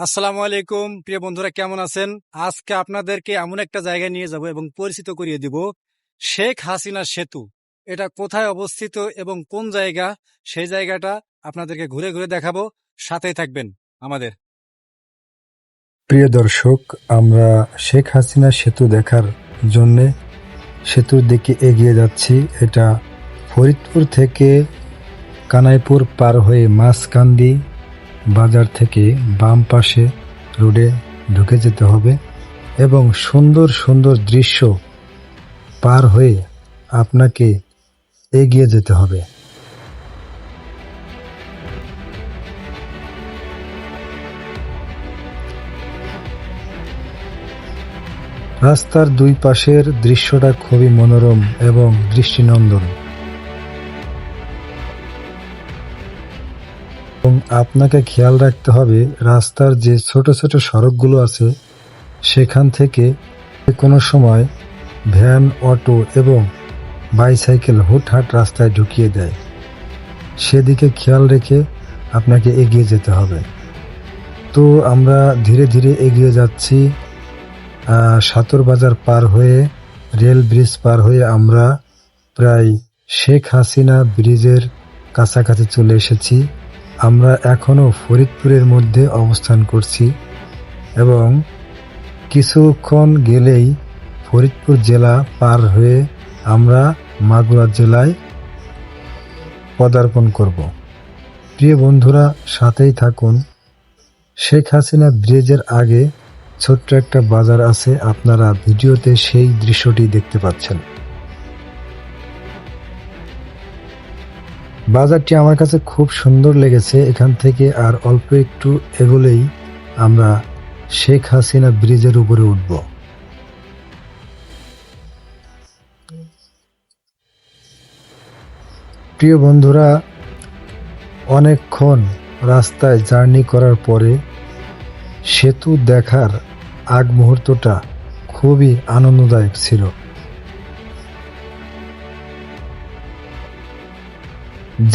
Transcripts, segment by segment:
আসসালামু আলাইকুম প্রিয় বন্ধুরা, কেমন আছেন? আজকে আপনাদেরকে এমন একটা জায়গায় নিয়ে যাব এবং পরিচিত করিয়ে দিব শেখ হাসিনা সেতু। এটা কোথায় অবস্থিত এবং কোন জায়গা, সেই জায়গাটা আপনাদেরকে ঘুরে ঘুরে দেখাবো। সাথেই থাকবেন আমাদের। প্রিয় দর্শক, আমরা শেখ হাসিনা সেতু দেখার জন্যে সেতুর দিকে এগিয়ে যাচ্ছি। এটা ফরিদপুর থেকে কানাইপুর পার হয়ে মাঝকান্দি বাজার থেকে বাম পাশে রোডে ঢুকে যেতে হবে এবং সুন্দর সুন্দর দৃশ্য পার হয়ে আপনাকে এগিয়ে যেতে হবে। রাস্তার দুই পাশের দৃশ্যটা খুবই মনোরম এবং দৃষ্টিনন্দন, এবং আপনাকে খেয়াল রাখতে হবে রাস্তার যে ছোট ছোট সড়কগুলো আছে সেখান থেকে কোনো সময় ভ্যান, অটো এবং বাইসাইকেল হুটহাট রাস্তায় ঢুকিয়ে দেয়। সেদিকে খেয়াল রেখে আপনাকে এগিয়ে যেতে হবে। তো আমরা ধীরে ধীরে এগিয়ে যাচ্ছি। সাতর বাজার পার হয়ে, রেল ব্রিজ পার হয়ে আমরা প্রায় শেখ হাসিনা ব্রিজের কাছাকাছি চলে এসেছি। আমরা এখনো ফরিদপুরের মধ্যে অবস্থান করছি এবং কিছুক্ষণ গেলেই ফরিদপুর জেলা পার হয়ে আমরা মাগুরা জেলায় পদার্পণ করব। প্রিয় বন্ধুরা, সাথেই থাকুন। শেখ হাসিনা ব্রিজের আগে ছোট্ট একটা বাজার আছে, আপনারা ভিডিওতে সেই দৃশ্যটি দেখতে পাচ্ছেন। বাজারটি আমার কাছে খুব সুন্দর লেগেছে। এখান থেকে আর অল্প একটু এগোলেই আমরা শেখ হাসিনা ব্রিজের উপরে উঠব। প্রিয় বন্ধুরা, অনেকক্ষণ রাস্তায় জার্নি করার পরে সেতু দেখার আগ মুহূর্তটা খুবই আনন্দদায়ক ছিল।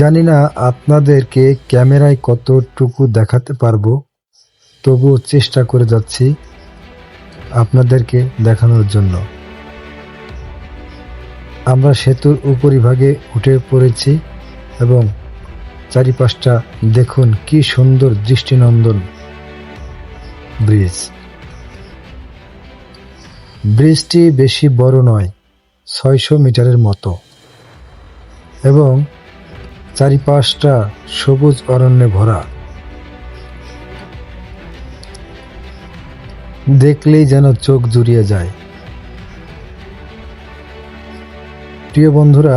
জানি না আপনাদেরকে ক্যামেরায় কতটুকু দেখাতে পারবো, তবুও চেষ্টা করে যাচ্ছি আপনাদেরকে দেখানোর জন্য। আমরা সেতুর উপরিভাগে উঠে পড়েছি এবং চারিপাশটা দেখুন কি সুন্দর দৃষ্টিনন্দন ব্রিজ। ব্রিজটি বেশি বড় নয়, 600 মিটারের মতো, এবং চারিপাশটা সবুজ অরণ্যে ভরা। দেখলেই যেন চোখ জুড়িয়ে যায়। প্রিয় বন্ধুরা,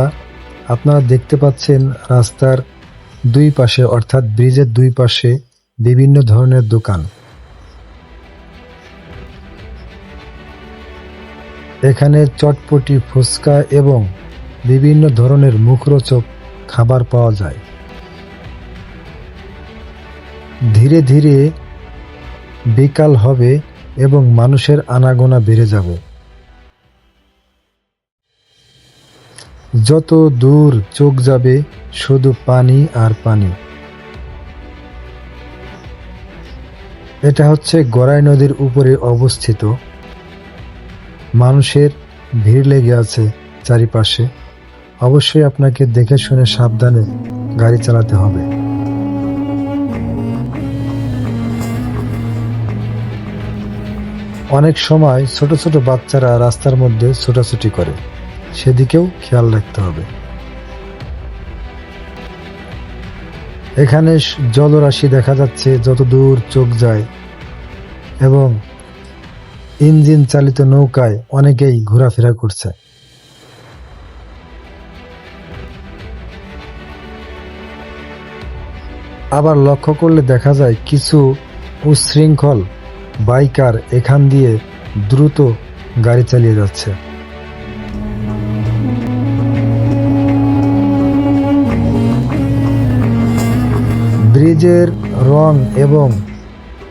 আপনারা দেখতে পাচ্ছেন রাস্তার দুই পাশে, অর্থাৎ ব্রিজের দুই পাশে বিভিন্ন ধরনের দোকান। এখানে চটপটি, ফুচকা এবং বিভিন্ন ধরনের মুখরোচক খাবার পাওয়া যায়। ধীরে ধীরে বিকাল হবে এবং মানুষের আনাগোনা বেড়ে যাবে। যত দূর চোখ যাবে শুধু পানি আর পানি। এটা হচ্ছে গড়াই নদীর উপরে অবস্থিত। মানুষের ভিড় লেগে আছে চারিপাশে। অবশ্যই আপনাকে দেখে শুনে সাবধানে গাড়ি চালাতে হবে। অনেক সময় ছোট ছোট বাচ্চারা রাস্তার মধ্যে ছোটাছুটি করে, সেদিকেও খেয়াল রাখতে হবে। এখানে জলরাশি দেখা যাচ্ছে যত দূর চোখ যায়, এবং ইঞ্জিন চালিত নৌকায় অনেকেই ঘোরাফেরা করছে। আবার লক্ষ্য করলে দেখা যায় কিছু উচ্ছৃঙ্খল বাইকার এখান দিয়ে দ্রুত গাড়ি চালিয়ে যাচ্ছে। ব্রিজের রং এবং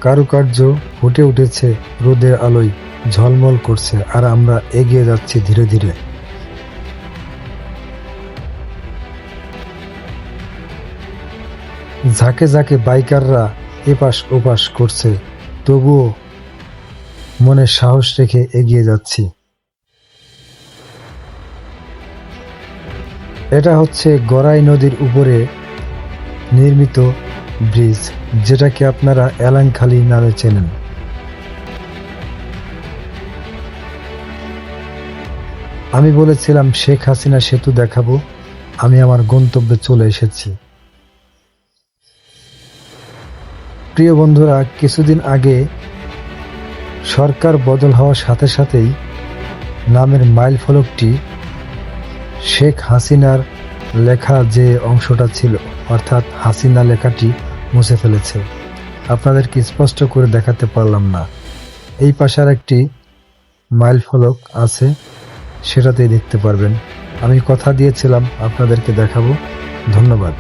কারুকার্য ফুটে উঠেছে, রোদের আলোয় ঝলমল করছে, আর আমরা এগিয়ে যাচ্ছি ধীরে ধীরে। ঝাঁকে ঝাঁকে বাইকাররা এপাশ ওপাশ করছে তবুও মনে সাহস রেখে এগিয়ে যাচ্ছি। এটা হচ্ছে গড়াই নদীর উপরে নির্মিত ব্রিজ, যেটাকে আপনারা এলাংখালী নামে চেনেন। আমি বলেছিলাম শেখ হাসিনা সেতু দেখাবো, আমি আমার গন্তব্যে চলে এসেছি। প্রিয় বন্ধুরা, কিছুদিন আগে সরকার বদল হওয়ার সাথে সাথেই নামের মাইল ফলকটি শেখ হাসিনার লেখা যে অংশটা ছিল, অর্থাৎ হাসিনা লেখাটি মুছে ফেলেছে। আপনাদেরকে স্পষ্ট করে দেখাতে পারলাম না। এই পাশে আর একটি মাইল ফলক আছে, সেটাতেই দেখতে পারবেন। আমি কথা দিয়েছিলাম আপনাদেরকে দেখাবো। ধন্যবাদ।